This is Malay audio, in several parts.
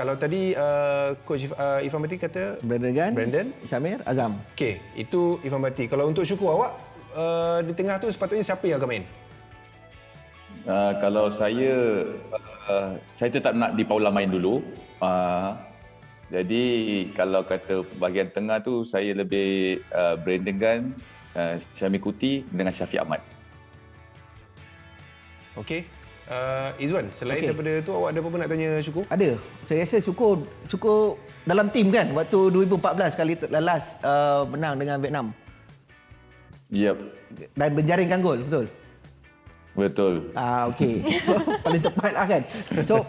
Kalau tadi Coach Irfan Bati kata Brandon, Syamir, Azam. Okey, itu Irfan Bati. Kalau untuk Syukur, awak di tengah tu sepatutnya siapa yang akan main? Kalau saya tetap nak di Paula main dulu. Jadi kalau kata bahagian tengah tu, saya lebih Brandon Gan, Syamir Kuti dengan Syafiq Ahmad. Okey. Izwan, selain daripada tu awak ada apa-apa nak tanya Syukur? Ada. Saya rasa Syukur dalam tim kan waktu 2014 kali last menang dengan Vietnam. Yep. Dan menjaringkan gol, betul? Betul. Okey. So paling tepat lah kan. So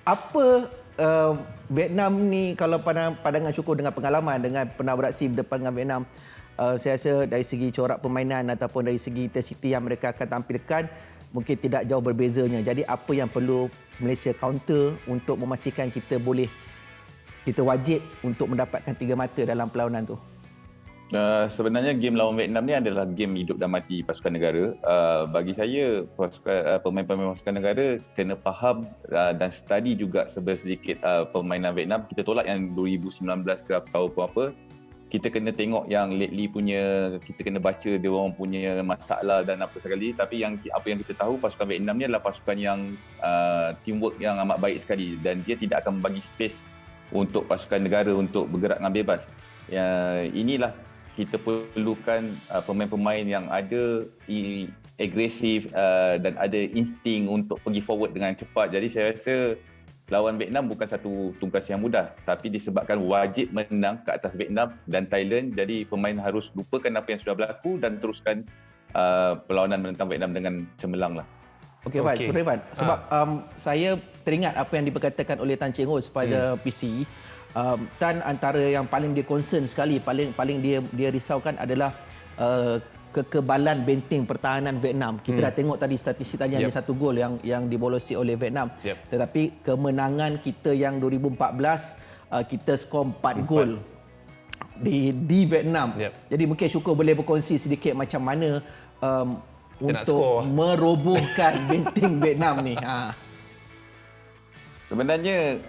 apa Vietnam ni, kalau pandangan Syukur dengan pengalaman, dengan pernah beraksi depan dengan Vietnam, saya rasa dari segi corak permainan ataupun dari segi intensity yang mereka akan tampilkan mungkin tidak jauh berbezanya. Jadi apa yang perlu Malaysia counter untuk memastikan kita wajib untuk mendapatkan 3 mata dalam perlawanan tu? Sebenarnya game lawan Vietnam ni adalah game hidup dan mati pasukan negara. Bagi saya, pemain-pemain pasukan negara kena faham dan study juga sedikit permainan Vietnam. Kita tolak yang 2019 ke tahu apa. Kita kena tengok yang lately punya, kita kena baca dia orang punya masalah dan apa sekali. Tapi apa yang kita tahu, pasukan Vietnam ni adalah pasukan yang teamwork yang amat baik sekali, dan dia tidak akan bagi space untuk pasukan negara untuk bergerak dengan bebas. Inilah kita perlukan pemain-pemain yang ada agresif dan ada insting untuk pergi forward dengan cepat. Jadi saya rasa lawan Vietnam bukan satu tugas yang mudah, tapi disebabkan wajib menang ke atas Vietnam dan Thailand, jadi pemain harus lupakan apa yang sudah berlaku dan teruskan perlawanan menentang Vietnam dengan cemerlang lah. Okey, Wan. Sorry, Wan. Sebab saya teringat apa yang diperkatakan oleh Tan Cheng Ho pada PC. Tan antara yang paling dia concern sekali, paling dia risaukan adalah kekebalan benteng pertahanan Vietnam. Kita dah tengok tadi statistik tadi ada 1 gol yang dibolosi oleh Vietnam. Tetapi kemenangan kita yang 2014 kita skor 4 gol di Vietnam. Jadi mungkin Syukur boleh berkongsi sedikit macam mana untuk merobohkan benteng Vietnam ni. Sebenarnya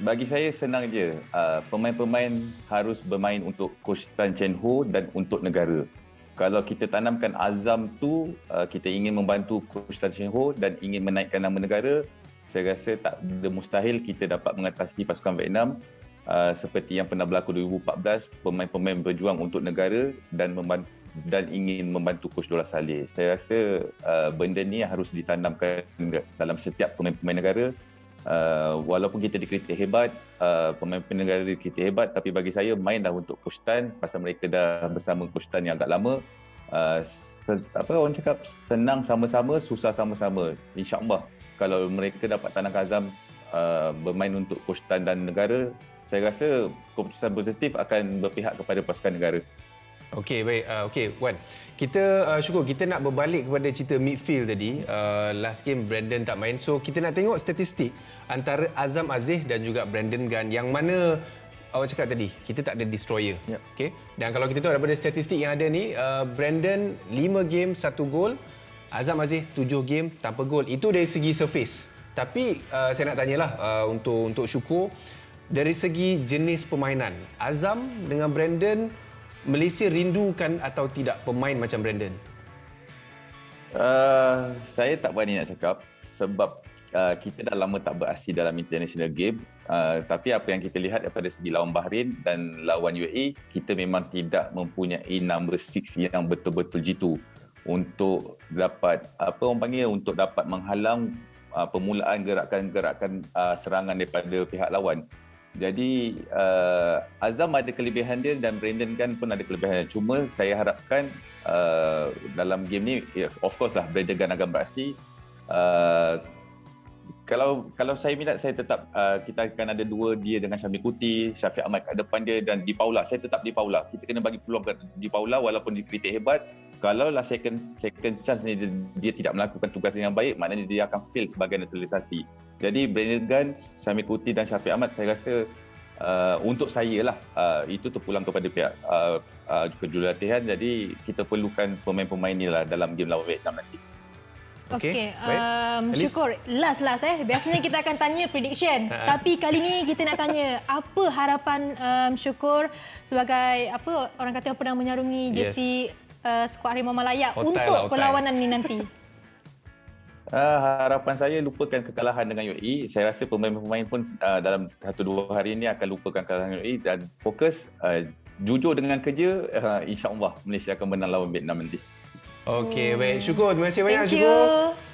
bagi saya senang je. Pemain-pemain harus bermain untuk Coach Tan Cheng Ho dan untuk negara. Kalau kita tanamkan azam tu, kita ingin membantu Coach Tan Cheng Ho dan ingin menaikkan nama negara, saya rasa tak ada mustahil kita dapat mengatasi pasukan Vietnam. Seperti yang pernah berlaku 2014, pemain-pemain berjuang untuk negara dan ingin membantu Coach Dollah Saleh. Saya rasa benda ni harus ditanamkan dalam setiap pemain-pemain negara. Walaupun kita dikritik hebat, pemain-pemain negara dikritik hebat, tapi bagi saya mainlah untuk Coach Tan, pasal mereka dah bersama Coach Tan yang agak lama. Orang cakap senang sama-sama, susah sama-sama. InsyaAllah kalau mereka dapat tanamkan azam bermain untuk Coach Tan dan negara, saya rasa keputusan positif akan berpihak kepada pasukan negara. Okey, baik. Okey, Wan. Kita Syukur, kita nak berbalik kepada cerita midfield tadi. Last game Brandon tak main. So kita nak tengok statistik antara Azam Aziz dan juga Brandon Gan, yang mana awak cakap tadi kita tak ada destroyer. Okey. Dan kalau kita tahu daripada statistik yang ada ni, Brandon 5 game 1 gol, Azam Aziz 7 game tanpa gol. Itu dari segi surface. Tapi saya nak tanyalah untuk Syukur, dari segi jenis permainan, Azam dengan Brandon, Malaysia rindukan atau tidak pemain macam Brandon? Saya tak berani nak cakap sebab kita dah lama tak beraksi dalam international game. Tapi apa yang kita lihat daripada segi lawan Bahrain dan lawan UAE, kita memang tidak mempunyai number 6 yang betul-betul jitu untuk dapat untuk dapat menghalang permulaan gerakan-gerakan serangan daripada pihak lawan. Jadi Azam ada kelebihan dia dan Brandon kan pun ada kelebihan dia. Cuma saya harapkan dalam game ni, of course lah Brandon kan akan beraksi. Kalau saya minat, saya tetap kita akan ada 2, dia dengan Syamir Kuti, Syafiq Ahmad kat depan dia, dan Di Paula. Saya tetap Di Paula. Kita kena bagi peluang kat Di Paula walaupun dikritik hebat. Kalau lah second chance ni dia tidak melakukan tugas dengan baik, maknanya dia akan fail sebagai naturalisasi. Jadi Brandon Gan, Syamir Kuti dan Syafiq Ahmad, saya rasa untuk saya lah itu terpulang kepada pihak kejurulatihan. Jadi kita perlukan pemain-pemain ni lah dalam game lawan Vietnam nanti. Okey, baik. Alice? Syukur. Last Biasanya kita akan tanya prediction. Tapi kali ni kita nak tanya apa harapan Syukur sebagai orang kata yang pernah menyarungi jersey skuad Harimau Malaya untuk perlawanan ni nanti. Harapan saya lupakan kekalahan dengan UAE. Saya rasa pemain-pemain pun dalam 1-2 hari ini akan lupakan kekalahan UAE dan fokus jujur dengan kerja. InsyaAllah Malaysia akan menang lawan Vietnam nanti. Okey, baik. Syukur. Terima kasih banyak, Thank Syukur. you.